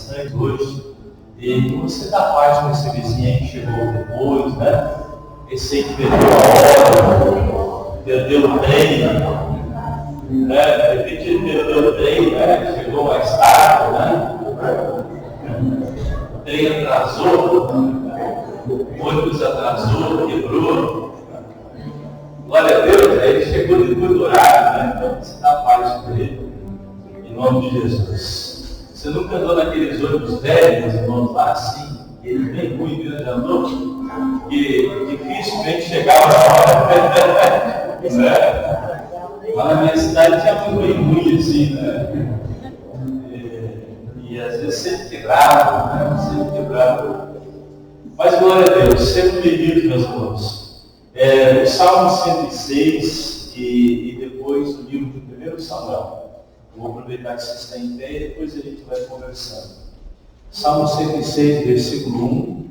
interessante hoje. E que você dá paz com esse vizinho aí que chegou depois, né? Esse aí que perdeu a hora, perdeu o trem, né? De repente ele perdeu o trem, né? Chegou mais tarde, né? O trem atrasou, o ônibus atrasou, quebrou. Glória a Deus, aí ele chegou depois do horário, né? Então você dá paz com ele, em nome de Jesus. Você nunca andou naqueles ônibus velhos, irmãos, lá assim, ele bem ruim, né? Já andou? Que dificilmente chegava na hora. Né? Lá na minha cidade tinha muito bem ruim, assim, né? E às vezes sempre quebrava, né? Sempre quebrava. Mas glória a Deus, sempre bem-vindos, meus irmãos. O Salmo 106 e depois o livro de 1 Samuel. Vou aproveitar que vocês estão em pé e depois a gente vai conversando. Salmo 106, versículo 1.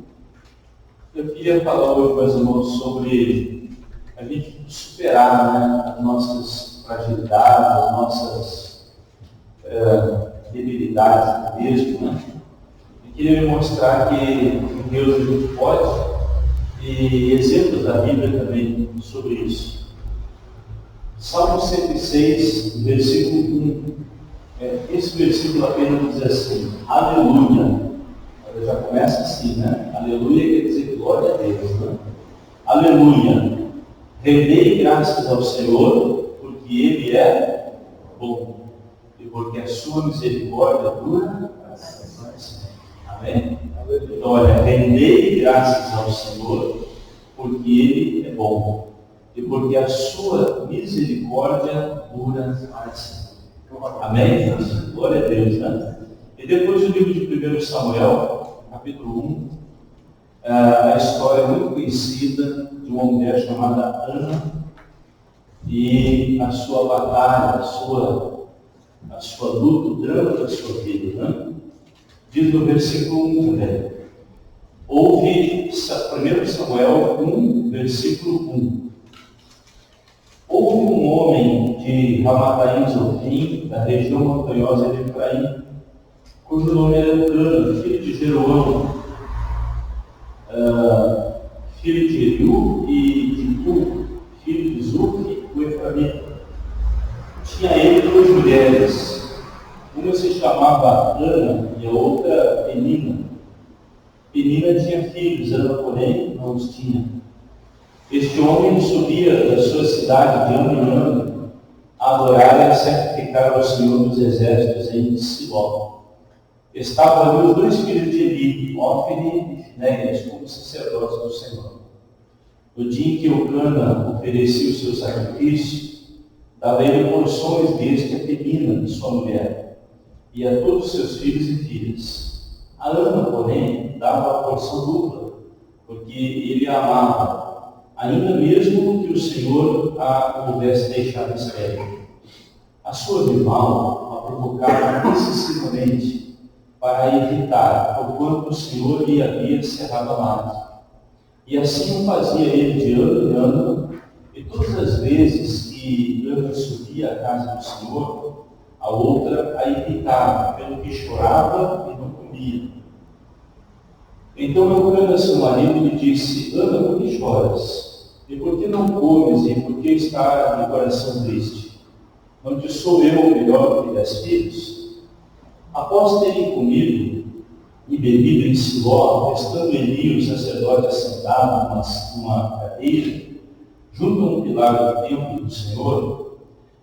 Eu queria falar hoje, meus irmãos, sobre a gente superar, né, as nossas fragilidades, as nossas debilidades mesmo. Né? Eu queria mostrar que Deus a gente pode, e exemplos da Bíblia também sobre isso. Salmo 106, versículo 1. Esse versículo apenas diz assim: Aleluia. Já começa assim, né? Aleluia quer dizer glória a Deus, né? Aleluia. Rendei graças ao Senhor, porque Ele é bom, e porque a sua misericórdia dura para sempre. Amém? Então, olha, rendei graças ao Senhor, porque Ele é bom, e porque a sua misericórdia dura para sempre. Amém? Glória a Deus, né? E depois o livro de 1 Samuel, capítulo 1, a história muito conhecida de uma mulher chamada Ana e a sua batalha, a sua luta, o drama da sua vida, né? Diz no versículo 1 também. Houve 1 Samuel 1, versículo 1. Houve um homem de Ramataim Zofim, da região montanhosa de Efraim, cujo nome era Eucana, filho de Jeroão, filho de Eliú, e de Tu, filho de Zufi, o Efraim. Tinha ele duas mulheres, uma se chamava Ana e a outra Penina. Penina tinha filhos, Ana, porém, não os tinha. Este homem subia da sua cidade de ano em ano a adorar e a sacrificar ao Senhor dos Exércitos em Siló. Estavam ali os dois filhos de Eli, Hófni e Finéias, como sacerdotes do Senhor. No dia em que Eucana oferecia o seu sacrifício, dava ele porções deste a Penina, sua mulher, e a todos os seus filhos e filhas. A Ana, porém, dava a porção dupla, porque ele a amava, ainda mesmo que o Senhor a houvesse deixado estéril. A sua rival a provocava excessivamente para evitar, porquanto o Senhor lhe havia cerrado a mata. E assim o fazia ele de ano em ano, e todas as vezes que Ana subia à casa do Senhor, a outra a irritava, pelo que chorava e não comia. Então Eucana, seu marido, lhe disse: Ana, por que choras? E por que não comes? E por que está de coração triste? Não te sou eu o melhor que 10 filhos? Após terem comido e bebido em Siló, estando Eli, o sacerdote, assentado numa cadeira, junto a um pilar do templo do Senhor,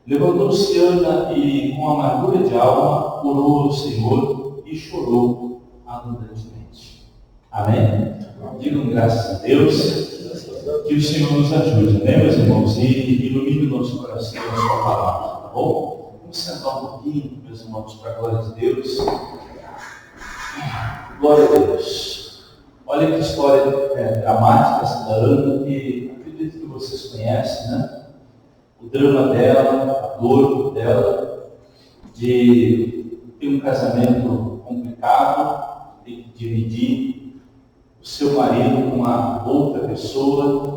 levantou-se Ana e, com amargura de alma, orou ao Senhor e chorou abundantemente. Amém? Digam graças a Deus, que o Senhor nos ajude, né, meus irmãos? E ilumine o nosso coração com a sua palavra, tá bom? Vamos sentar um pouquinho, meus irmãos, para a glória de Deus. Glória a Deus. Olha que história dramática essa da Ana, que acredito que vocês conhecem, né? O drama dela, a dor dela, de ter um casamento complicado, ter que dividir o seu marido com uma outra pessoa,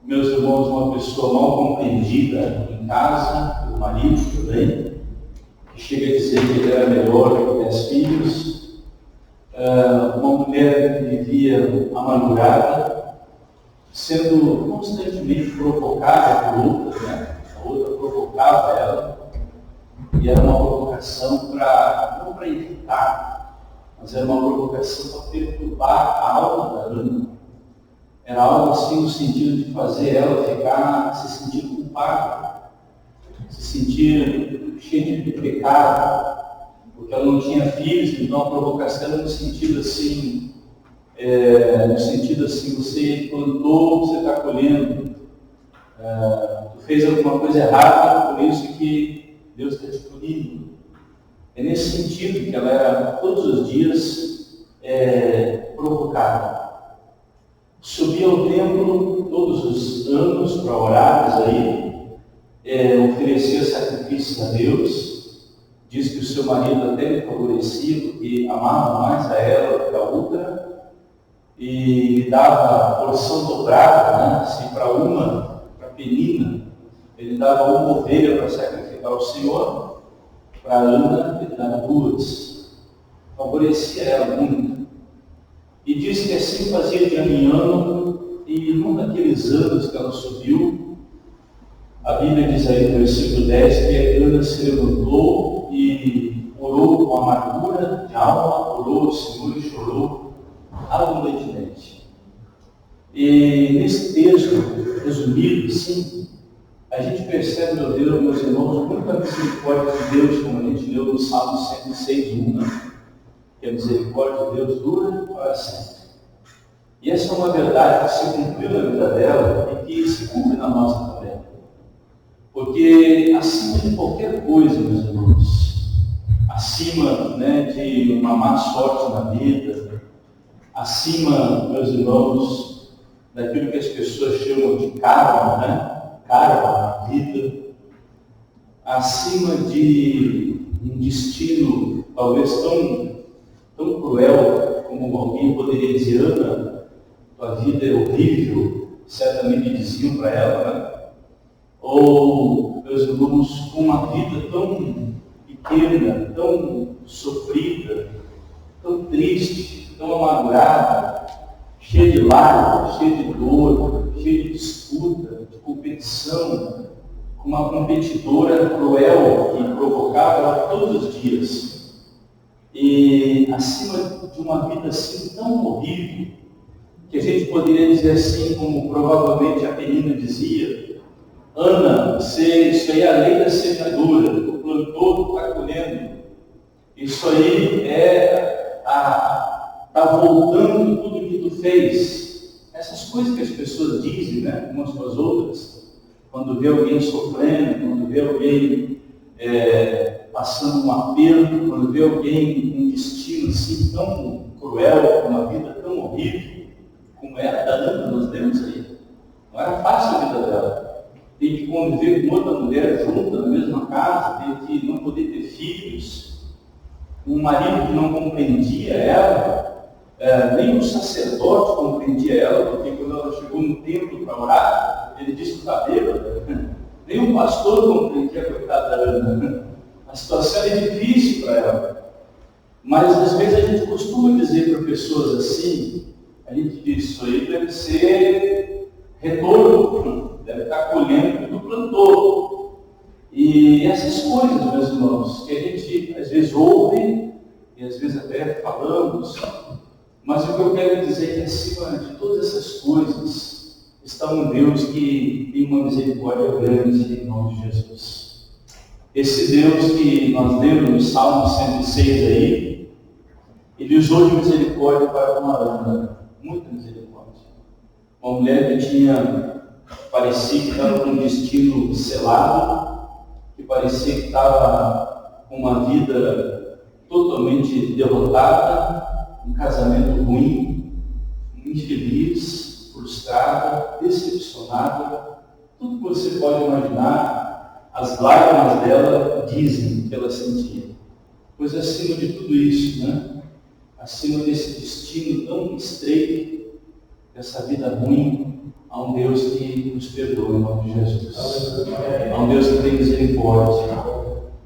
meus irmãos, uma pessoa mal compreendida em casa, o marido também, que chega a dizer que ele era melhor que 10 filhos, uma mulher que vivia amargurada, sendo constantemente provocada por outras, né? A outra provocava ela, e era uma provocação não para irritar, mas era uma provocação para perturbar a alma da Ana. Era algo assim no sentido de fazer ela se sentir culpada, se sentir cheia de pecado, porque ela não tinha filhos. Então a provocação era no sentido assim, você plantou, você está colhendo, tu fez alguma coisa errada, por isso que Deus está te punindo. É nesse sentido que ela era todos os dias provocada. Subia ao templo todos os anos para orar, oferecia sacrifícios a Deus. Diz que o seu marido até lhe favorecia, porque amava mais a ela do que a outra, e lhe dava a porção dobrada, né? Se para Penina, ele dava uma ovelha para sacrificar ao Senhor, para Ana ele dava 2. Favorecia ela muito. E diz que assim fazia de ano em ano, e num daqueles anos que ela subiu, a Bíblia diz aí no versículo 10 que Ana se levantou e orou com amargura de alma, orou ao Senhor e chorou abundantemente. E nesse texto, resumido, sim, a gente percebe, meu Deus, meus irmãos, muita misericórdia de Deus, como a gente leu no Salmo 106:1, né? Que a misericórdia de Deus dura para sempre. E essa é uma verdade que se cumpriu na vida dela e que se cumpre na nossa também. Porque acima de qualquer coisa, meus irmãos, acima, né, de uma má sorte na vida, acima, meus irmãos, daquilo que as pessoas chamam de karma, né? Karma na vida, acima de um destino talvez tão cruel como alguém poderia dizer: Ana, tua vida é horrível, certamente diziam para ela, né? Ou, meus irmãos, com uma vida tão pequena, tão sofrida, tão triste, tão amargurada, cheia de lágrimas, cheia de dor, cheia de disputa, de competição, com uma competidora cruel que provocava ela todos os dias. E acima de uma vida assim tão horrível, que a gente poderia dizer assim, como provavelmente a Penina dizia: Ana, isso aí é a lei da semeadura, tu plantou, tu está colhendo. Isso aí está voltando tudo que tu fez. Essas coisas que as pessoas dizem, né, umas com as outras, quando vê alguém sofrendo, quando vê alguém passando um aperto, quando vê alguém com um destino assim tão cruel, com uma vida tão horrível, como era a da Ana, nós vemos aí. Não era fácil a vida dela. Tem que conviver com outra mulher junta na mesma casa, tem que não poder ter filhos, um marido que não compreendia ela, nem o sacerdote compreendia ela, porque quando ela chegou no templo para orar, ele disse que está bêbada. Nem o pastor compreendia a coitada da Ana. A situação é difícil para ela. Mas às vezes a gente costuma dizer para pessoas assim, a gente diz: isso aí deve ser retorno, deve estar colhendo o que tu plantou. E essas coisas, meus irmãos, que a gente às vezes ouve e às vezes até falamos, mas o que eu quero dizer é que acima de todas essas coisas está um Deus que tem uma misericórdia grande em nome de Jesus. Esse Deus que nós lemos no Salmo 106 aí, ele usou de misericórdia para uma Ana, muita misericórdia. Uma mulher que parecia que estava com um destino selado, que parecia que estava com uma vida totalmente derrotada, um casamento ruim, infeliz, frustrada, decepcionada, tudo que você pode imaginar, as lágrimas dela dizem que ela sentia. Pois acima de tudo isso, né? Acima desse destino tão estreito, dessa vida ruim, há um Deus que nos perdoa em nome de Jesus. Há um Deus que tem misericórdia.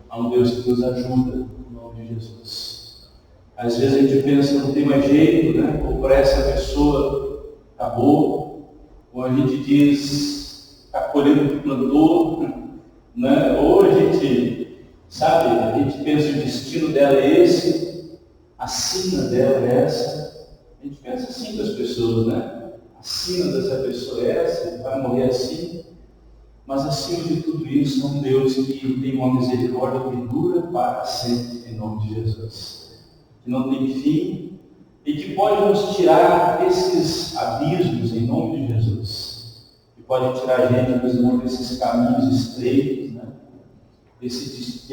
Há Há um Deus que nos ajuda, em nome de Jesus. Às vezes a gente pensa, não tem mais jeito, né? Ou para essa pessoa acabou, ou a gente diz, está colhendo o que plantou, né? Ou a gente, sabe, a gente pensa o destino dela é esse, a sina dela é essa. A gente pensa assim das pessoas, né? A sina dessa pessoa é essa, vai morrer assim. Mas acima de tudo isso, é um Deus que tem uma misericórdia que dura para sempre, em nome de Jesus. Que não tem fim e que pode nos tirar desses abismos, em nome de Jesus. Que pode tirar a gente, meus irmãos, desses caminhos estreitos, né? Desses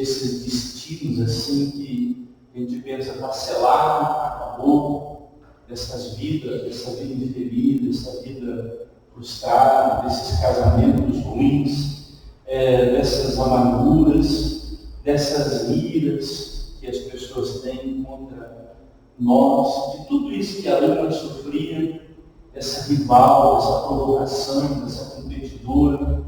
destinos assim que a gente pensa, está selado, acabou, dessa vida infeliz, dessa vida frustrada, desses casamentos ruins, dessas amarguras, dessas iras que as pessoas têm contra nós, de tudo isso que a Ana sofria, dessa rival, dessa provocação, dessa competidora.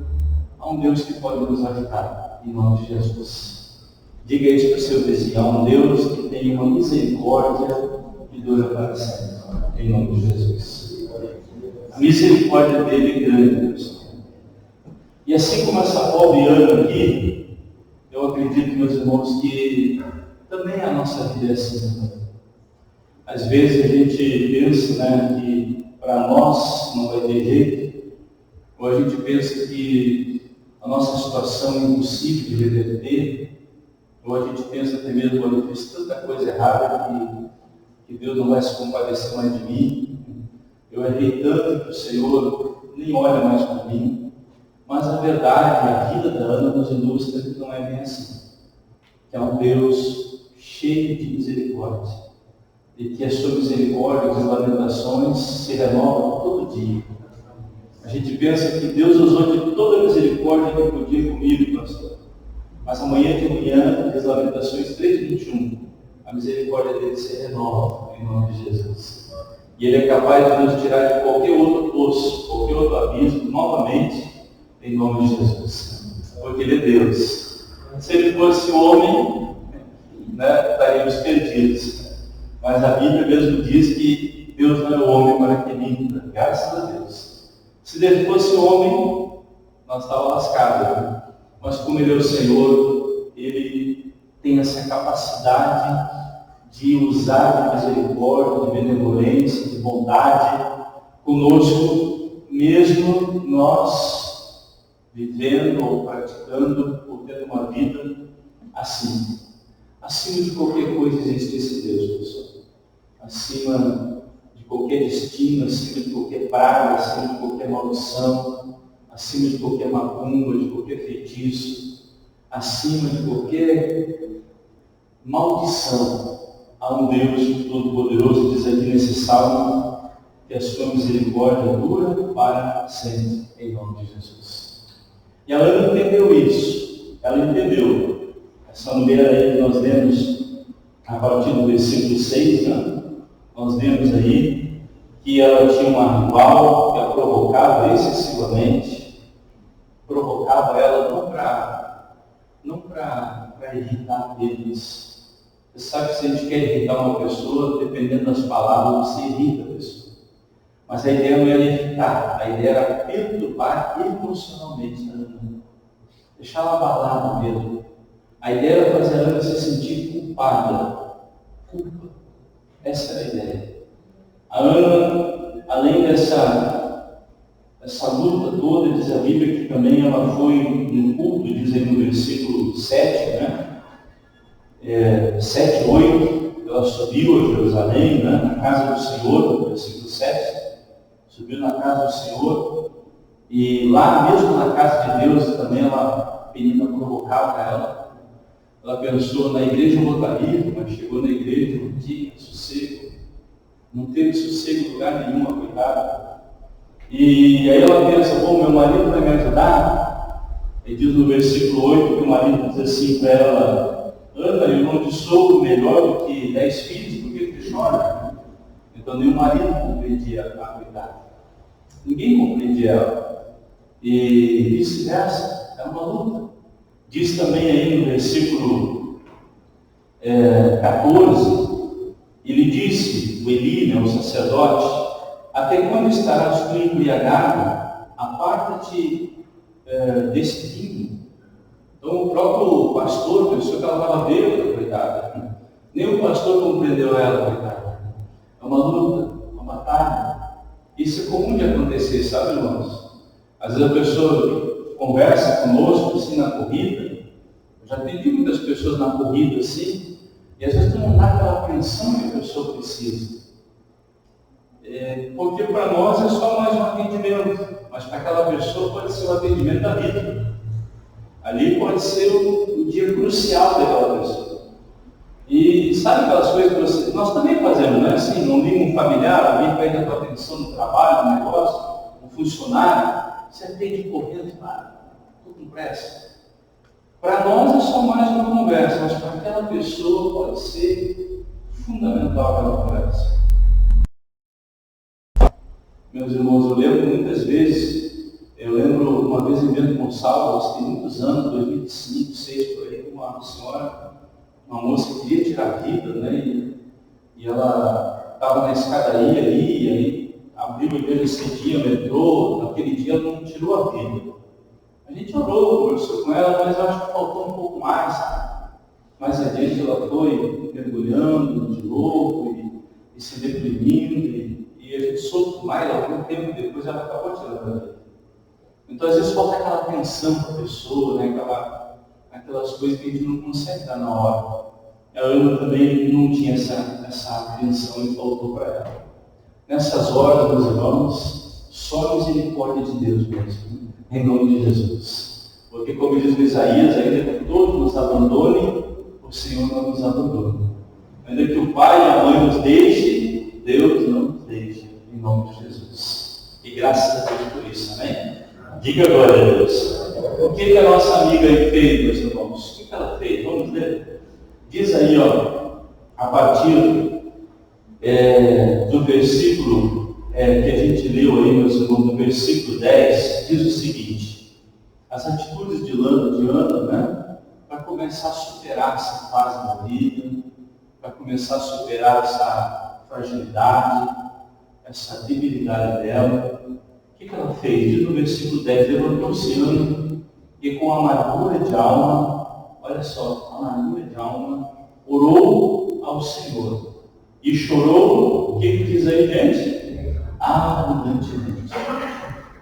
Há um Deus que pode nos ajudar, em nome de Jesus. Diga isso para o seu vizinho, há um Deus que tem uma misericórdia que dura para sempre, em nome de Jesus. A misericórdia dele é grande, Deus. E assim como essa pobre Ana aqui, eu acredito, meus irmãos, que também a nossa vida é assim. Às vezes a gente pensa, né, que para nós não vai ter jeito, ou a gente pensa que a nossa situação é impossível de reverter, ou a gente pensa até mesmo, eu fiz tanta coisa errada que Deus não vai se compadecer mais de mim. Eu errei tanto que o Senhor nem olha mais para mim. Mas a verdade, a vida da Ana nos ilustra que não é bem assim. Que é um Deus cheio de misericórdia. E que a sua misericórdia, as lamentações, se renovam todo dia. A gente pensa que Deus usou de toda a misericórdia que podia comigo, pastor. Mas amanhã de manhã, as Lamentações 3:21, a misericórdia dele se renova, em nome de Jesus. E ele é capaz de nos tirar de qualquer outro poço, qualquer outro abismo, novamente, em nome de Jesus. Porque ele é Deus. Se ele fosse homem, né, estaríamos perdidos. Mas a Bíblia mesmo diz que Deus não é o homem para que minta, graças a Deus. Se ele fosse homem, nós estávamos lascados. Né? Mas como ele é o Senhor, ele tem essa capacidade de usar de misericórdia, de benevolência, de bondade conosco, mesmo nós vivendo ou praticando ou tendo uma vida assim. Acima de qualquer coisa existe esse Deus, pessoal. Acima de qualquer destino, acima de qualquer praga, acima de qualquer maldição, acima de qualquer macumba, de qualquer feitiço, acima de qualquer maldição. Há um Deus Todo-Poderoso, diz aqui nesse salmo, que a sua misericórdia dura para sempre, em nome de Jesus. E ela entendeu isso, ela entendeu. Essa mulher aí que nós lemos, a partir do versículo 6, né? Nós lemos aí que ela tinha uma rival que a provocava excessivamente, provocava ela não para irritar eles. Você sabe que se a gente quer irritar uma pessoa, dependendo das palavras, você irrita a pessoa. Mas a ideia não era irritar, a ideia era perturbar emocionalmente, né? Deixar ela abalada mesmo. A ideia era fazer ela se sentir culpada. Culpa. Essa era a ideia. A Ana, além dessa luta toda, diz a Bíblia que também ela foi no culto, diz aí no versículo 7, né? 7, 8, ela subiu a Jerusalém, né? Na casa do Senhor, no versículo 7, subiu na casa do Senhor, e lá mesmo na casa de Deus também a menina provocava ela. Ela pensou, na igreja eu voltaria, mas chegou na igreja, não tinha sossego, não teve sossego em lugar nenhum, coitada. E aí ela pensa, bom, meu marido vai me ajudar? Ele diz no versículo 8 que o marido diz assim para ela, Ana, eu não te sou melhor do que 10 filhos, por que você chora? Então nem o marido compreendia a coitada. Ninguém compreendia ela. E vice-versa, é uma luta. Diz também aí no versículo 14, ele disse, o Eli, o sacerdote, até quando estarás tu embriagado? Aparta-te desse vinho. Então o próprio pastor pensou que ela estava bêbada, coitada. Nem o pastor compreendeu ela, coitada. É uma luta, uma batalha. Isso é comum de acontecer, sabe, irmãos? Às vezes a pessoa conversa conosco assim na corrida. Eu já atendi muitas pessoas na corrida assim, e às vezes não dá aquela atenção que a pessoa precisa. Porque para nós é só mais um atendimento, mas para aquela pessoa pode ser o atendimento da vida. Ali pode ser o dia crucial daquela pessoa. E sabe aquelas coisas que nós também fazemos, não é assim? Não liga um familiar, alguém pede a tua atenção no trabalho, no negócio, um funcionário, você atende correndo, tudo com pressa. Para nós é só mais uma conversa, mas para aquela pessoa pode ser fundamental aquela conversa. Meus irmãos, eu lembro muitas vezes, uma vez em Bento Gonçalves, tem muitos anos, 2005, 2006, por aí, uma senhora, uma moça que queria tirar a vida, né? E ela estava na escadaria ali, e aí abriu a igreja esse dia, metrô, naquele dia ela não tirou a vida. A gente orou, conversou com ela, mas eu acho que faltou um pouco mais, sabe? Mais adiante ela foi mergulhando de novo e se deprimindo, e a gente soube mais, algum tempo depois ela acabou tirando a vida. Então às vezes falta aquela atenção para a pessoa, né? Aquelas coisas que a gente não consegue dar na hora. A Ana também não tinha essa atenção e faltou para ela. Nessas horas, meus irmãos, só a misericórdia de Deus mesmo, em nome de Jesus. Porque como diz Isaías, ainda que todos nos abandonem, o Senhor não nos abandona. Ainda que o pai e a mãe nos deixem, Deus não nos deixa, em nome de Jesus. E graças a Deus por isso, amém? Diga glória a Deus. O que a nossa amiga aí fez, meus irmãos? O que ela fez? Vamos ler. Diz aí, a partir do versículo que a gente leu aí, meus irmãos, no versículo 10, diz o seguinte: as atitudes de Ana, né, para começar a superar essa fase da vida, para começar a superar essa fragilidade, essa debilidade dela. O que ela fez? Diz no versículo 10, levantou-se Ana e com amargura de alma, olha só, amargura de alma, orou ao Senhor e chorou, o que diz aí, gente? Abundantemente.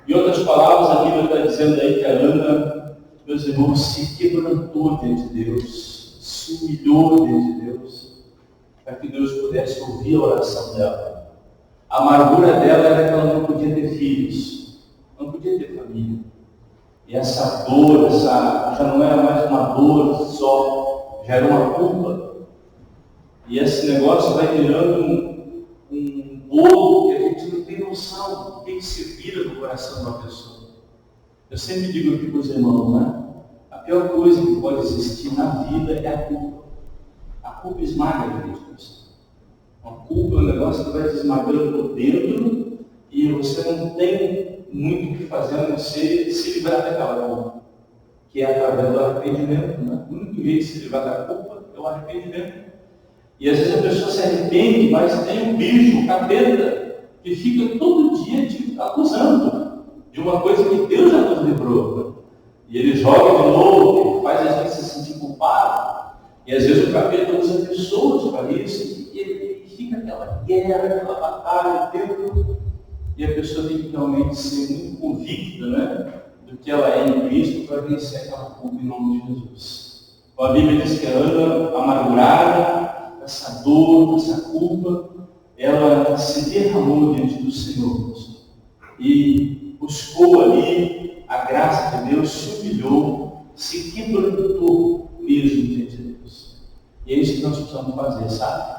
Em outras palavras, a Bíblia está dizendo aí que a Ana, meus irmãos, se quebrantou diante de Deus, se humilhou diante de Deus, para que Deus pudesse ouvir a oração dela. A amargura dela era que ela não podia ter filhos, não podia ter família. E essa dor, já não era mais uma dor só, já era uma culpa. E esse negócio vai virando um bolo que a gente não tem noção do que se vira no coração de uma pessoa. Eu sempre digo aqui para os irmãos, né? A pior coisa que pode existir na vida é a culpa. A culpa esmaga a gente. A culpa é um negócio que vai te esmagando por dentro e você não tem muito o que fazer a não ser se livrar daquela culpa, que é através do arrependimento. Né? O único jeito de se livrar da culpa é o arrependimento. E às vezes a pessoa se arrepende, mas tem um bicho, um capeta, que fica todo dia te acusando de uma coisa que Deus já nos livrou. E ele joga de novo, faz a gente se sentir culpado. E às vezes o capeta usa pessoas para isso, e fica aquela guerra, aquela batalha dentro, e a pessoa tem que realmente ser muito convicta, né, do que ela é em Cristo para vencer aquela culpa em nome de Jesus. A Bíblia diz que a Ana, amargurada, essa dor, essa culpa, ela se derramou diante do Senhor e buscou ali a graça de Deus, se humilhou, se quebrantou mesmo diante de Deus. E é isso que nós precisamos fazer, sabe?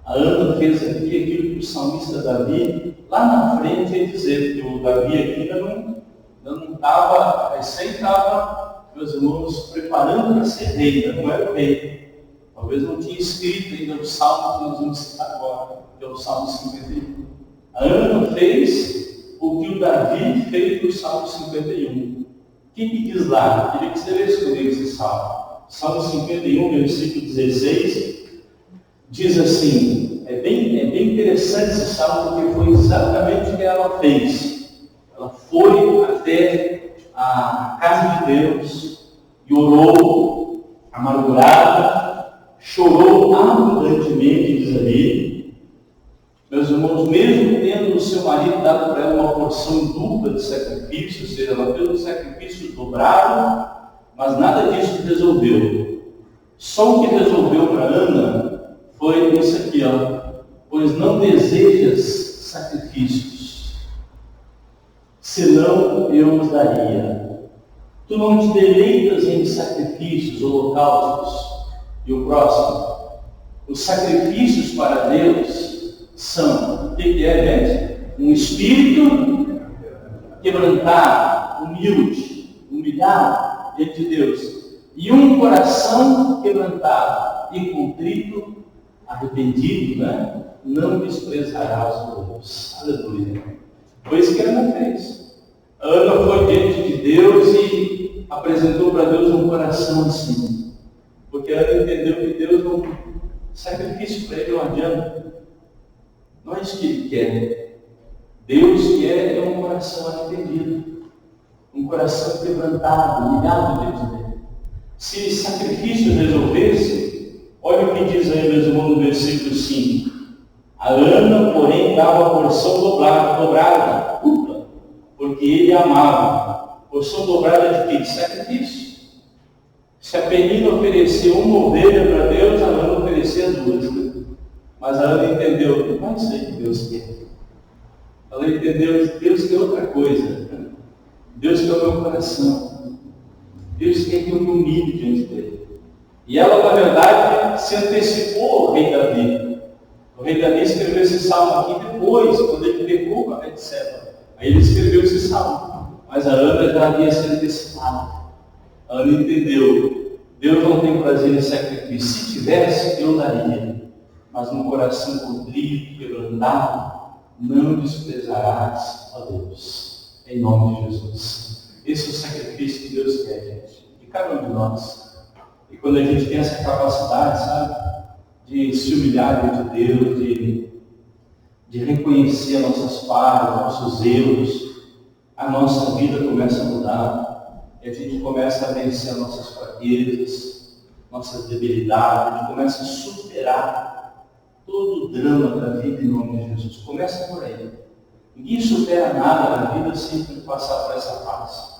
A Ana fez aqui aquilo que o salmista Davi, lá na frente, ia dizer, que o Davi aqui ainda não estava, recém estava, meus irmãos, preparando para ser rei, ainda não era o rei. Talvez não tinha escrito ainda o salmo que nós vamos citar agora, que é o Salmo 51. A Ana fez o que o Davi fez no Salmo 51. O que diz lá? Eu queria que você lesse comigo esse salmo. Salmo 51, versículo 16, diz assim, é bem interessante esse salmo, porque foi exatamente o que ela fez. Ela foi até a casa de Deus e orou, amargurada, chorou abundantemente, diz ali. Meus irmãos, mesmo tendo o seu marido dado para ela uma porção dupla de sacrifício, ou seja, ela fez um sacrifício dobrado, mas nada disso resolveu. Só o que resolveu para Ana foi isso aqui, pois não desejas sacrifícios, senão eu os daria. Tu não te deleitas em sacrifícios, holocaustos e o próximo. Os sacrifícios para Deus são, o que é, gente? Um espírito quebrantado, humilde, humilhado diante de Deus, e um coração quebrantado e contrito, arrependido, não desprezarás o Deus. Aleluia. Foi isso que Ana fez. Ana foi diante de Deus e apresentou para Deus um coração assim, porque Ana entendeu que Deus não, sacrifício para ele não adianta. Não é isso que Ele quer. Deus quer um coração arrependido, um coração quebrantado, humilhado diante dele. Se sacrifício resolvesse, olha o que diz aí, meus irmãos, no versículo 5. A Ana, porém, dava a porção dobrada, dupla, porque ele amava. Porção dobrada de quê? De sacrifício. Se a Penina ofereceu uma ovelha para Deus, a Ana oferecia duas. Mas a Ana entendeu, não é isso aí que Deus quer. Ela entendeu que Deus quer outra coisa. Deus quer o meu coração. Deus quer que eu me humilhe diante dele. E ela, na verdade, se antecipou ao rei Davi. O rei Davi escreveu esse salmo aqui depois, quando ele pecou com a Betseba. Aí ele escreveu esse salmo. Mas a Ana já havia se antecipado. A Ana entendeu. Deus não tem prazer em sacrifício. Se tivesse, eu daria. Mas no coração contrito, quebrantado, não desprezarás a Deus. Em nome de Jesus. Esse é o sacrifício que Deus quer, gente. De cada um de nós. E quando a gente tem essa capacidade, sabe? De se humilhar diante de Deus, de reconhecer nossas falhas, nossos erros, a nossa vida começa a mudar. E a gente começa a vencer as nossas fraquezas, nossas debilidades. A gente começa a superar todo o drama da vida em nome de Jesus. Começa por aí. Ninguém supera nada na vida sem passar por essa fase.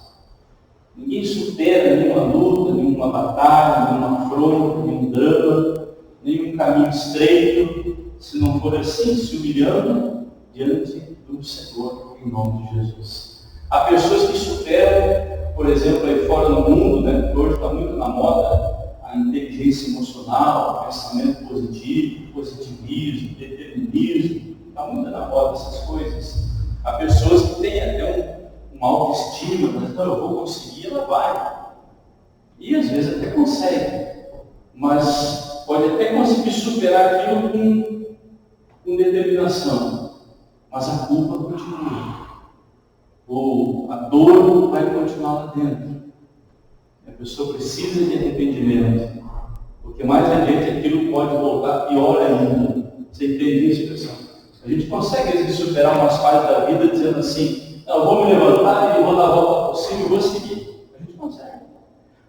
Ninguém supera nenhuma luta, nenhuma batalha, nenhuma afronta, nenhum drama, nenhum caminho estreito, se não for assim, se humilhando diante do Senhor, em nome de Jesus. Há pessoas que superam, por exemplo, aí fora no mundo, que hoje está muito na moda, a inteligência emocional, o pensamento positivo, positivismo, determinismo, está muito na moda essas coisas. Há pessoas que têm até uma autoestima, mas não, eu vou conseguir, ela vai. E às vezes até consegue, mas pode até conseguir superar aquilo com determinação, mas a culpa continua. Ou a dor vai continuar lá dentro. A pessoa precisa de arrependimento, porque mais adiante aquilo pode voltar pior ainda. Você entende isso, pessoal? A gente consegue às vezes superar umas fases da vida dizendo assim, não, eu vou me levantar e vou dar a volta por cima e vou seguir. A gente consegue.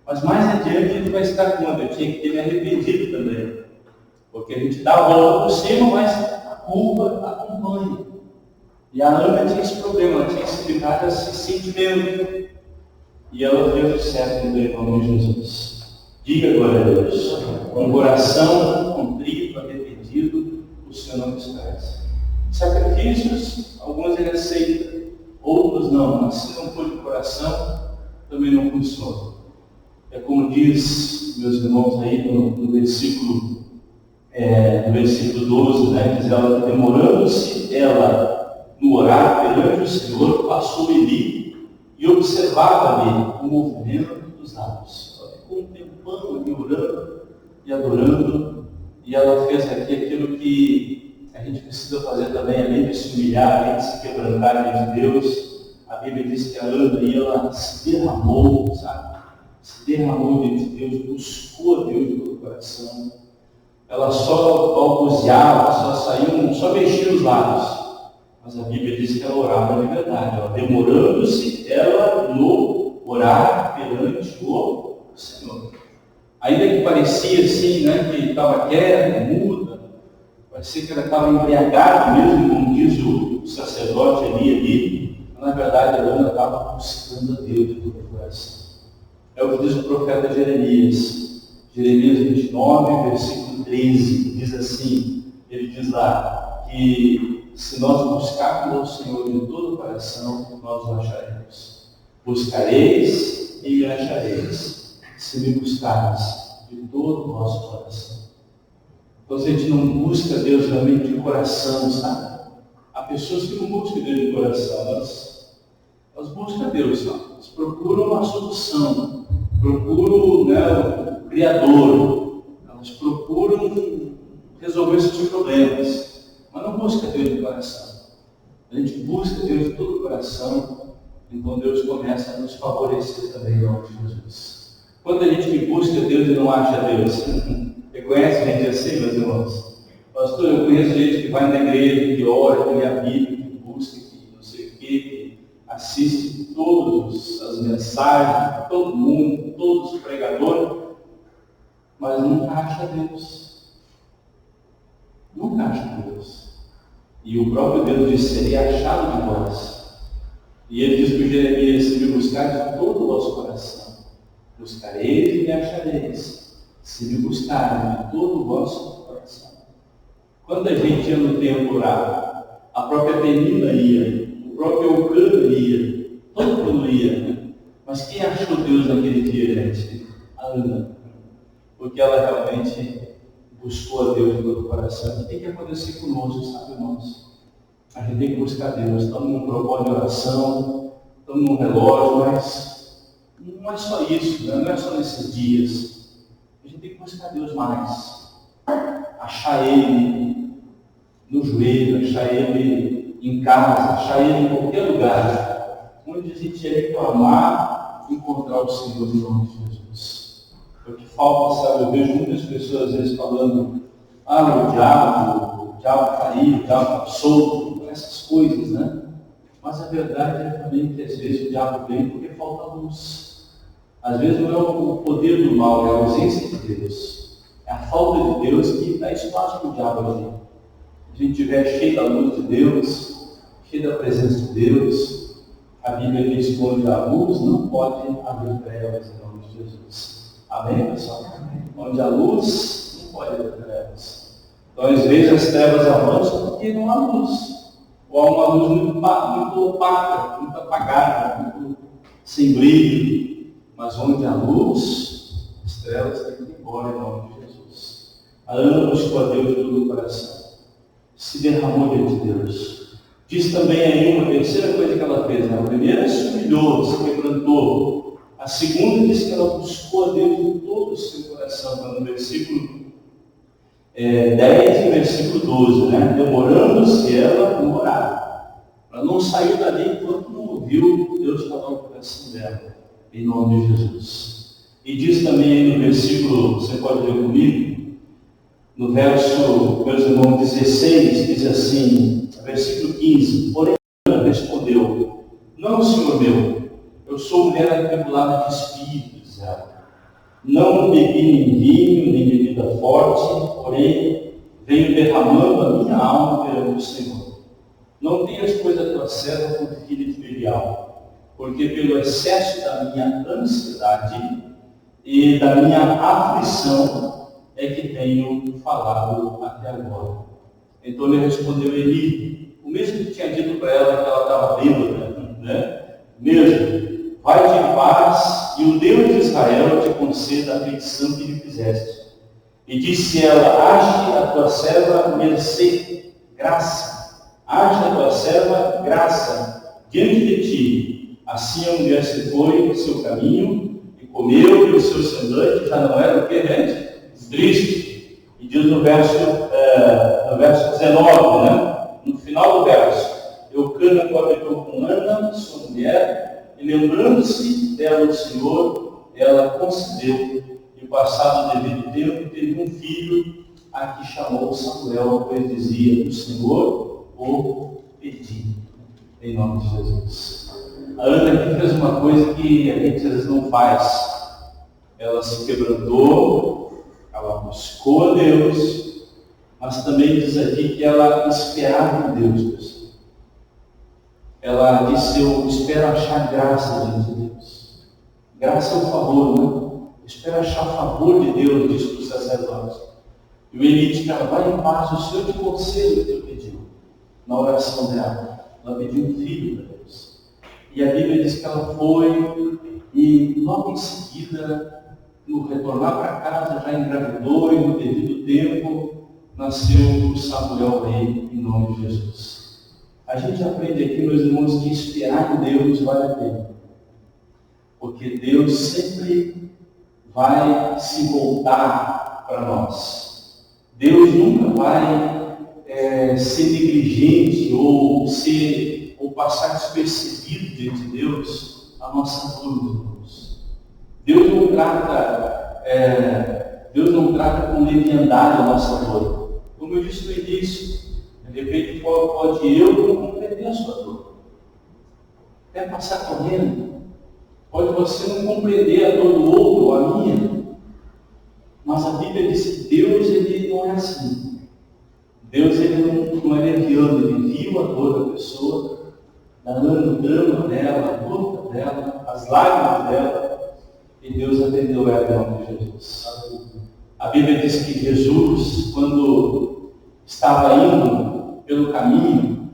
Mas mais adiante a gente vai estar quando? Eu tinha que ter me arrependido também. Porque a gente dá a volta por cima, mas a culpa acompanha. E a Ana tinha esse problema, ela tinha esse sentimento. E ela fez o certo no nome de Jesus. Diga glória a Deus. Com o coração contrito, arrependido, o Senhor não despreza. Sacrifícios, alguns ele aceita, outros não, mas se não for de coração, também não funciona. É como diz, meus irmãos, aí no versículo 12, diz ela, demorando-se ela no orar perante o Senhor, passou Eli e observava ali o movimento dos lábios. Ela ficou um tempão ali orando e adorando, e ela fez aqui aquilo que a gente precisa fazer também, além de se humilhar, além de se quebrantar diante de Deus, a Bíblia diz que a Ana e ela se derramou, sabe? Se derramou diante de Deus, buscou a Deus de todo o coração. Ela só balbuciava, só mexia os lábios. Mas a Bíblia diz que ela orava de verdade, ela demorando-se, ela no orar perante o Senhor. Ainda que parecia assim, né, que estava quieta, muda, parecia que ela estava embriagada mesmo, como diz o sacerdote ali, mas na verdade a Ana estava buscando a Deus de todo o coração. É o que diz o profeta Jeremias 29, versículo 13, diz assim, ele diz lá, que se nós buscarmos ao Senhor de todo o coração, nós o acharemos. Buscareis e me achareis, se me buscardes de todo o vosso coração. Então, se a gente não busca Deus realmente de coração, sabe? Há pessoas que não buscam Deus de coração, elas buscam Deus, sabe? Elas procuram uma solução, procuram, né, o Criador, elas procuram resolver seus problemas, mas não busca Deus de coração. A gente busca Deus de todo o coração, então Deus começa a nos favorecer também em nome de Jesus. Quando a gente que busca Deus e não acha Deus, você conhece gente assim, meus irmãos? Pastor, eu conheço gente que vai na igreja, que ora, que lê a Bíblia, que busca, que não sei o quê, que assiste todas as mensagens, todo mundo, todos os pregadores, mas nunca acha Deus. Nunca acha Deus. E o próprio Deus disse, seria achado de vós. E ele diz para Jeremias, se me buscar de todo o vosso coração, buscareis e me achareis, se me buscarem de todo o vosso coração. Quando a gente ia no templo orar, a própria Penina ia, o próprio Eucana ia, todo mundo ia, né? Mas quem achou Deus naquele dia, gente? A Ana. Porque ela realmente buscou a Deus de todo o coração. E tem que acontecer conosco, sabe, irmãos? A gente tem que buscar Deus. Estamos num propósito de oração, estamos num relógio, mas não é só isso, né? Não é só nesses dias. A gente tem que buscar Deus mais. Achar Ele no joelho, achar Ele em casa, achar Ele em qualquer lugar, onde a gente ia reclamar, encontrar o Senhor em nome de Jesus. É o que falta, sabe? Eu vejo muitas pessoas às vezes falando, o diabo caiu, o diabo está solto, essas coisas, né? Mas a verdade é também que às vezes o diabo vem porque falta luz. Às vezes não é o poder do mal, é a ausência de Deus. É a falta de Deus que dá espaço para o diabo agir. Se a gente estiver cheio da luz de Deus, cheio da presença de Deus, a Bíblia diz que onde há luz não pode haver trevas em nome de Jesus. Amém, pessoal? Onde há luz não pode haver trevas. Então, às vezes as trevas avançam porque não há luz. Ou há uma luz muito opaca, muito apagada, muito sem brilho. Mas onde há luz, as trevas têm que ir embora em nome de Jesus. A Ana buscou a Deus de todo o coração. Se derramou diante de Deus. Diz também aí uma terceira coisa que ela fez. A primeira se humilhou, se quebrantou. A segunda diz que ela buscou a Deus de todo o seu coração. No versículo 10 e versículo 12, né? Demorando-se ela em orar. Ela não saiu dali enquanto não ouviu Deus falar no coração dela. Em nome de Jesus. E diz também aí no versículo, você pode ler comigo, no verso, meus irmãos, 16, diz assim, versículo 15, porém Ana respondeu, não, Senhor meu, eu sou mulher atribulada de espírito, diz ela. Não bebi nem vinho, nem bebida forte, porém venho derramando a minha alma perante o Senhor. Não tenhas, pois, a tua serva por filha de Belial, porque pelo excesso da minha ansiedade e da minha aflição é que tenho falado até agora. Então ele respondeu a Eli, o mesmo que tinha dito para ela que ela estava bêbada, né? Mesmo, vai-te em paz e o Deus de Israel te conceda a petição que lhe fizeste. E disse ela, age a tua serva mercê, graça, age a tua serva graça diante de ti. Assim a mulher se foi no seu caminho e comeu, e o seu semblante já não era o que, gente? Triste. E diz no verso 19, né? No final do verso, Eucana coabitou com Ana, sua mulher, Senhor, ela concebeu, e passado o devido tempo, teve um filho, a que chamou Samuel, pois dizia: o Senhor o pedi. Em nome de Jesus. A Ana aqui fez uma coisa que a gente às vezes não faz. Ela se quebrantou, ela buscou a Deus, mas também diz aqui que ela esperava em Deus, pessoal. Ela disse: eu espero achar graça diante de Deus. Graça é o favor, né? Eu espero achar o favor de Deus, disse para o sacerdote. E o Eli disse: vai em paz, o Senhor te conceda o que tu pediu. Na oração dela, ela pediu um filho para Deus. E a Bíblia diz que ela foi, e logo em seguida, no retornar para casa, já engravidou, e no devido tempo, nasceu o Samuel rei, em nome de Jesus. A gente aprende aqui, meus irmãos, que esperar em Deus vale a pena. Porque Deus sempre vai se voltar para nós. Deus nunca vai ser negligente ou passar despercebido diante de Deus a nossa dor, meus irmãos. Deus não trata com leviandade a nossa dor. Como eu disse no início, de repente pode eu não compreender a sua dor. Até passar correndo. Pode você não compreender a dor do outro ou a minha. Mas a Bíblia diz que Deus, ele não é assim. Deus, ele não é leviano, ele viu a dor da pessoa, o drama dela, a luta dela, as lágrimas dela, e Deus atendeu ela em nome de Jesus. A Bíblia diz que Jesus, quando estava indo pelo caminho,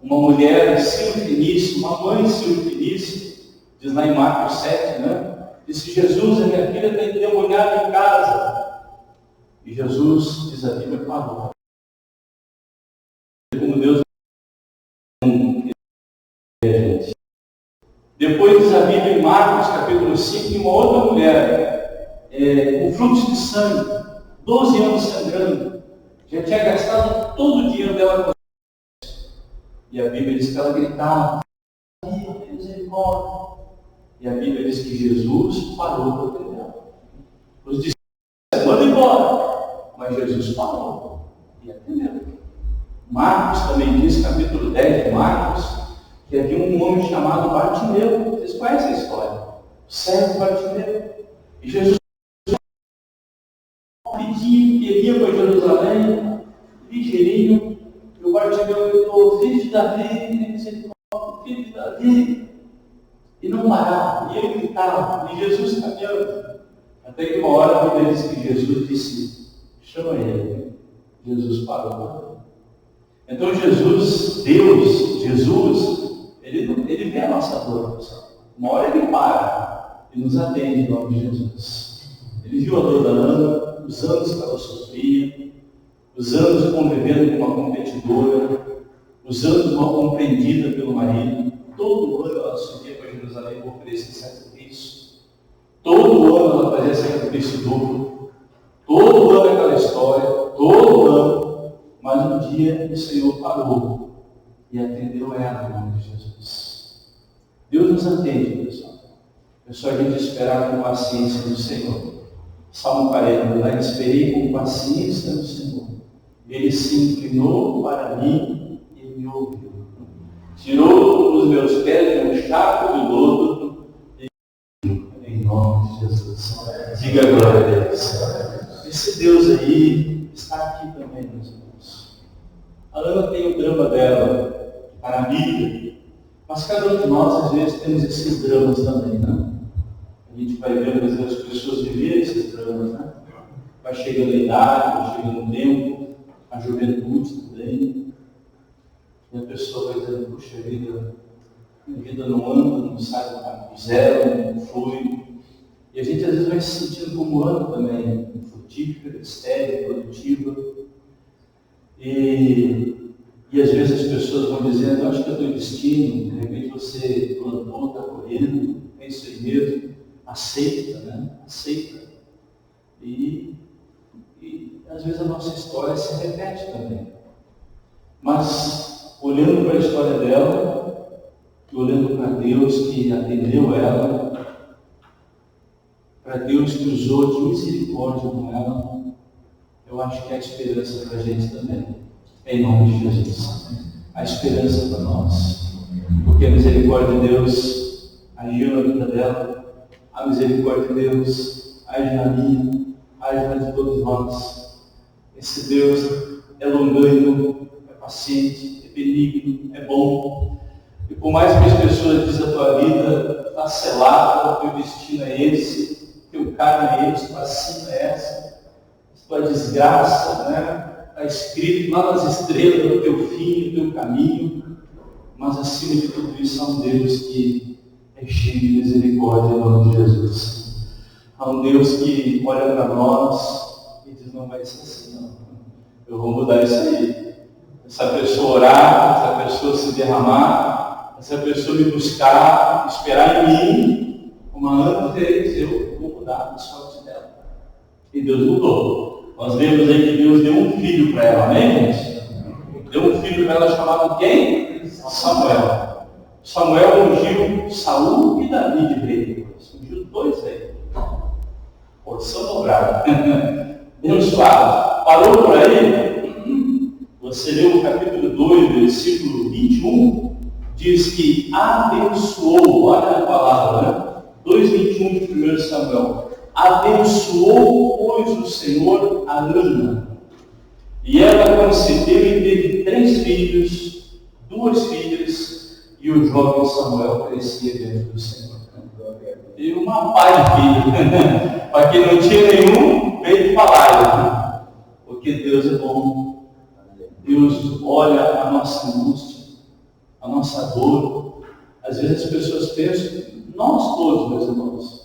uma mulher sírio-fenícia, uma mãe sírio-fenícia, diz lá em Marcos 7, né? Disse: Jesus, a minha filha está endemoniada em casa. E Jesus, diz a Bíblia, parou. Como Deus Depois diz a Bíblia em Marcos, capítulo 5, que uma outra mulher, com fluxo de sangue, 12 anos sangrando, já tinha gastado todo o dinheiro dela com isso. E a Bíblia diz que ela gritava: misericórdia. E a Bíblia diz que Jesus parou para atender ela. Os discípulos mandam embora, mas Jesus parou e atendeu. Marcos também diz, capítulo 10 de Marcos, que havia um homem chamado Bartimeu. Vocês conhecem a história? O cego Bartimeu. E Jesus pediu que ia para Jerusalém, ligeirinho, e o Bartimeu gritou: filho de Davi, misericórdia, filho de Davi. E não parava, e ele gritava, e Jesus caminhando. Até que uma hora a Bíblia diz que Jesus disse: chama ele. Jesus parou. Então Jesus, ele vê a nossa dor, pessoal. Uma hora ele para e nos atende em nome de Jesus. Ele viu a dor da Ana, os anos que ela sofria, os anos convivendo com uma competidora, os anos mal compreendida pelo marido. Todo ano ela subia para Jerusalém para oferecer sacrifício. Todo ano ela fazia sacrifício duplo. Todo ano aquela história, todo ano. Mas um dia o Senhor parou e atendeu ela em nome de Jesus. Deus nos atende, pessoal. É só a gente esperar com paciência no Senhor. Salmo 40, lá esperei com paciência no Senhor. Ele se inclinou para mim e me ouviu. Tirou os meus pés de um charco de lodo e em nome de Jesus. Diga a glória a Deus. Esse Deus aí está aqui também, meus irmãos. A Ana tem o drama dela, a Bíblia, mas cada um de nós, às vezes, temos esses dramas também, né? A gente vai vendo, às vezes, as pessoas viverem esses dramas, né? Vai chegando a idade, vai chegando o tempo, a juventude também, e a pessoa vai dizendo: puxa vida, minha vida não anda, não sai do zero, não flui. E a gente, às vezes, vai se sentindo como Ana também, infrutífera, estéril, produtiva. E às vezes as pessoas vão dizendo: acho que é o teu destino, de repente você plantou, está colhendo, é isso aí mesmo, aceita, né? Aceita. E às vezes a nossa história se repete também. Mas olhando para a história dela, e olhando para Deus que atendeu ela, para Deus que usou de misericórdia com ela, eu acho que há esperança para a gente também, em nome de Jesus. Há esperança para nós, porque a misericórdia de Deus agiu na vida dela, a misericórdia de Deus age na minha, age na de todos nós. Esse Deus é longânimo, é paciente, é benigno, é bom. E por mais que as pessoas dizem a tua vida está selada, o teu destino é esse, o teu carne é esse, tua sina é essa, tua desgraça, né? Está escrito lá nas estrelas do teu fim, do teu caminho, mas acima de tudo isso há um Deus que é cheio de misericórdia em nome de Jesus. Há um Deus que olha para nós e diz, não vai ser assim não, eu vou mudar isso aí. Essa pessoa orar, essa pessoa se derramar, essa pessoa me buscar, esperar em mim, uma Ana fez, eu vou mudar a sorte dela. E Deus mudou. Nós vemos aí que Deus deu um filho para ela, amém, gente? Deu um filho para ela chamado quem? Samuel. Samuel ungiu Saul e Davi de rei. Ungiu dois reis. Porção dobrada. Abençoado. Parou por aí? Você leu o capítulo 2, versículo 21, diz que abençoou, olha a palavra, né? 2:21 de 1 Samuel. Abençoou, pois, o Senhor a Ana. E ela concebeu e teve 3 filhos, 2 filhas, e o jovem Samuel crescia dentro do Senhor. Teve uma pá de filho. Para quem não tinha nenhum, veio falar. Porque Deus é bom. Deus olha a nossa angústia, a nossa dor. Às vezes as pessoas pensam, nós todos, meus irmãos.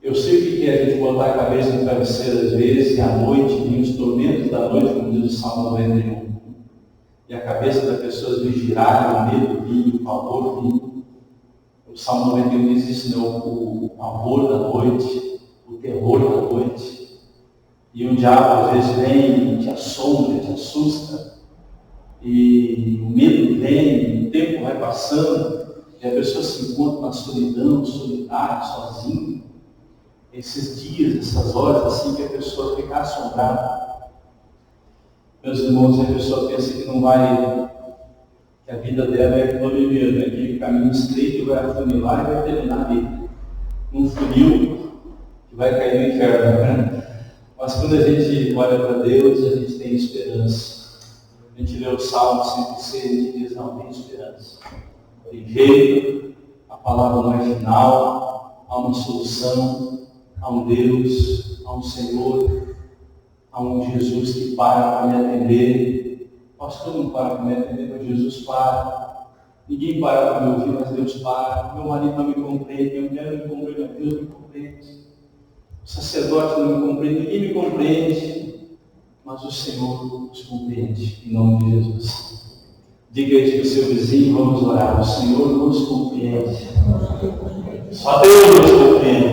Eu sei o que é a gente botar a cabeça no travesseiro às vezes, e à noite, e os tormentos da noite, como diz o Salmo 91. E a cabeça da pessoa de girar, o medo vir, o pavor vir. O Salmo 91 diz isso, né? O pavor da noite, o terror da noite. E o diabo às vezes vem e te assombra, te assusta. E o medo vem, o tempo vai passando, e a pessoa se encontra na solidão, solitária, sozinha. Esses dias, essas horas, assim que a pessoa fica assombrada. Meus irmãos, a pessoa pensa que não vai, que a vida dela é economia, né? Que caminho estreito vai afunilar e vai terminar ali. Num funil que vai cair no inferno, né? Mas quando a gente olha para Deus, a gente tem esperança. A gente lê o Salmo 106, a gente diz, não, tem esperança. Tem jeito, a palavra não é final, há uma solução. Há um Deus, há um Senhor, há um Jesus que para me atender. Pastor não para me atender, mas Jesus para. Ninguém para para me ouvir, mas Deus para. Meu marido não me compreende, minha mulher não me compreende, mas Deus me compreende. O sacerdote não me compreende, ninguém me compreende, mas o Senhor nos compreende, em nome de Jesus. Diga aí para o seu vizinho, vamos orar. O Senhor nos compreende. Só Deus nos compreende.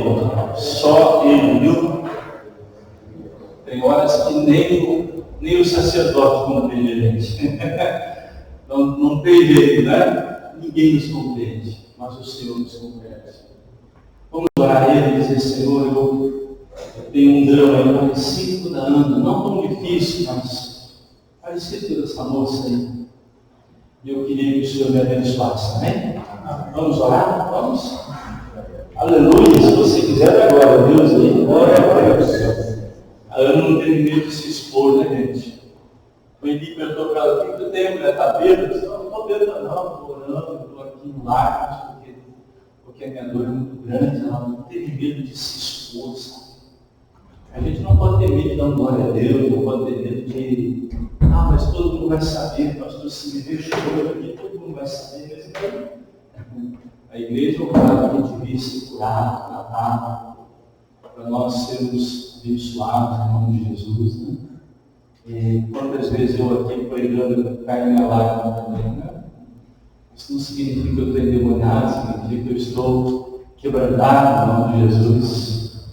Só Ele, viu? Tem horas que nem o sacerdote compreende a gente. Não tem jeito, né? Ninguém nos compreende, mas o Senhor nos compreende. Vamos orar a Ele e dizer, Senhor, eu tenho um drama parecido da Ana, não tão difícil, mas parecido dessa moça aí. E eu queria que o Senhor me abençoasse, amém? Vamos orar? Vamos? Aleluia, se você quiser, agora, Deus aí, glória a Deus. A Ana não teve medo de se expor, né, gente? O Eli perguntou para ela, o que tem, mulher? Está bêbada? Eu disse, não estou bêbada não, estou orando, estou aqui em lágrimas, porque a minha dor é muito grande, ela não teve medo de se expor, sabe? A gente não pode ter medo de dar glória a Deus, não pode ter medo de, mas todo mundo vai saber, pastor, se me ver chorando aqui, todo mundo vai saber, mas então, a igreja é um lugar que a gente devia ser curado, tratado, para nós sermos abençoados em nome de Jesus, né? E quantas vezes eu aqui pregando cai minha lágrima também, né? Isso não significa que eu estou endemoniado, significa que eu estou quebrantado em nome de Jesus.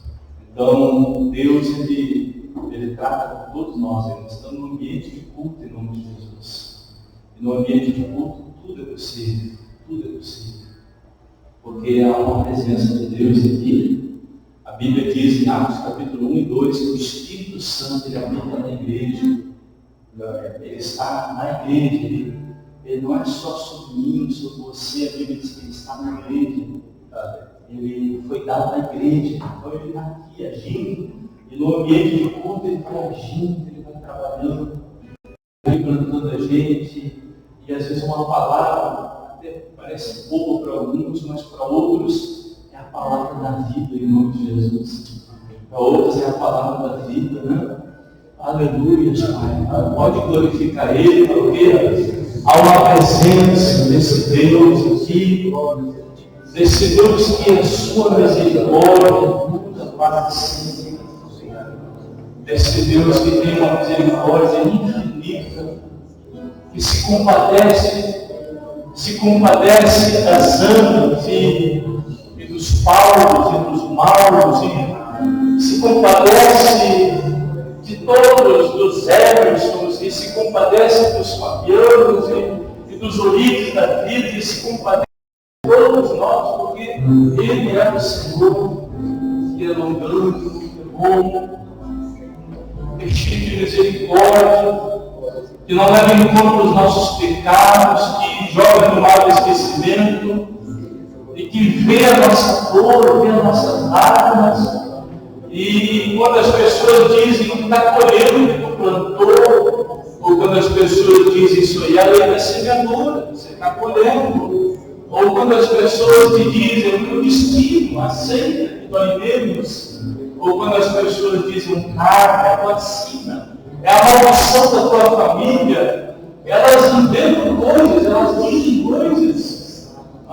Então, Deus, Ele trata com todos nós, nós estamos num ambiente de culto em nome de Jesus. E no ambiente de culto, tudo é possível, porque há uma presença de Deus aqui, A Bíblia diz em Atos capítulo 1 e 2 que o Espírito Santo ele habita na igreja. Ele está na igreja. Ele não é só sobre mim, sobre você. A Bíblia diz que ele está na igreja. Ele foi dado na igreja. Então ele está aqui agindo. E no ambiente de culto ele vai agindo, ele vai trabalhando, lembrando a gente. E às vezes uma palavra até parece boa para alguns, mas para outros é a palavra da vida em nome de Jesus. Para outros é a palavra da vida, né? Aleluia, Pai. Pode glorificar Ele, porque há uma presença desse Deus aqui, desse Deus que a sua misericórdia muda para sempre, desse Deus que tem uma misericórdia infinita, que se compadece das andas e dos Paulos e dos Mauros, e se compadece de todos, dos Emerson, e se compadece dos Fabianos e dos Ulisses da vida, e se compadece de todos nós, porque Ele é o Senhor, que é longânimo, que é bom, que é cheio de misericórdia, que não leva em conta os nossos pecados, que joga no mar do esquecimento, e que vê a nossa dor, vê as nossas lágrimas. E quando as pessoas dizem que está colhendo o que tu plantou, ou quando as pessoas dizem isso aí, a lei da semeadura, você está colhendo. Ou quando as pessoas te dizem o teu destino, aceita que dói menos. Ou quando as pessoas dizem carga, é a tua sina, é a maldição da tua família, elas inventam coisas, elas dizem coisas.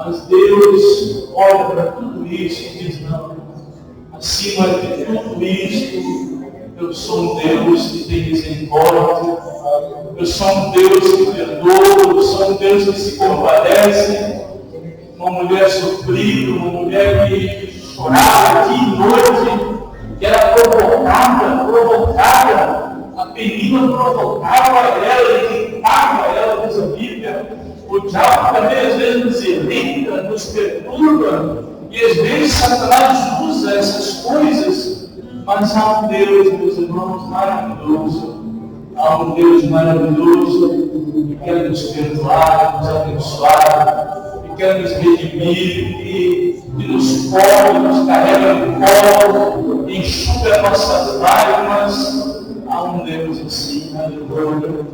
Mas Deus olha para tudo isso e diz, não. Acima de tudo isto, eu sou um Deus que tem misericórdia, eu sou um Deus que perdoa, eu sou um Deus que se compadece. Uma mulher sofrida, uma mulher que chorava dia e noite, que era provocada, a penina provocava ela, irritava ela, diz a Bíblia. O diabo também às vezes nos irrita, nos perturba. E às vezes Satanás usa essas coisas, mas há um Deus, meus irmãos, maravilhoso. Há um Deus maravilhoso que quer nos perdoar, nos abençoar, que quer nos redimir, que nos cobre, nos carrega no colo, enxuga nossas lágrimas. Há um Deus assim, aleluia.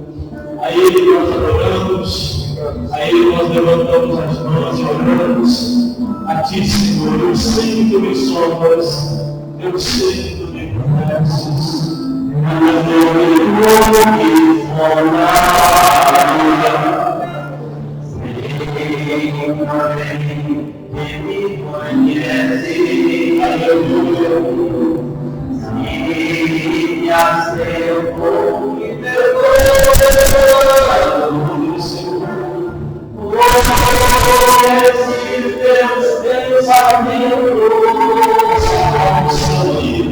A Ele nós adoramos, a Ele nós levantamos as mãos e oramos. A Ti, Senhor, eu sei que Tu me sondas, eu sei que Tu me conheces. Teus pensamentos